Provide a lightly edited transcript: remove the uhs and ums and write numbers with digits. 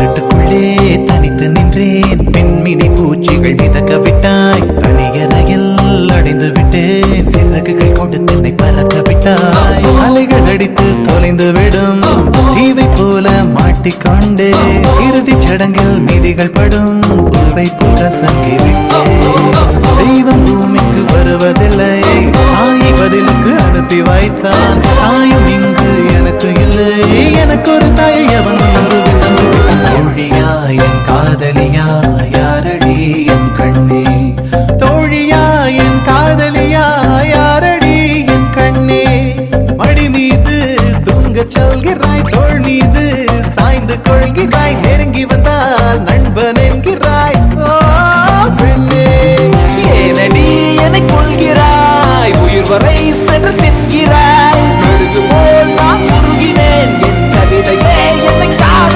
இருட்டுக்குள்ளே தனித்து நின்றேன், பெண்மினி பூச்சிகள் மிதக்க விட்டாய், தனியறையில் அடைந்து விட்டேன், சிறகுகள் கொடுத்து என்னை பறக்க விட்டாய், அலைகள் அடித்து தொலைந்து விடும் தீவை போல மாட்டிக்கொண்டே, இறுதி சடங்கில் மீதிகள் படும் பூவை போல சங்கி விட்டேன். தெய்வம் பூமிக்கு வருவதில்லை, தாயை பதிலுக்கு அனுப்பி வைத்தான், தாயும் இங்கு எனக்கு இல்லை, எனக்கு ஒரு தாயை அவன் தோழியா என் காதலியா யாரடி என் கண்ணே, தோழியா என் காதலியா யாரடி என் கண்ணே, மடி மீது தூங்கச் சொல்கிறாய், தோள் மீது சாய்ந்து கொள்கிறாய், நெருங்கி வந்தால் நன்றி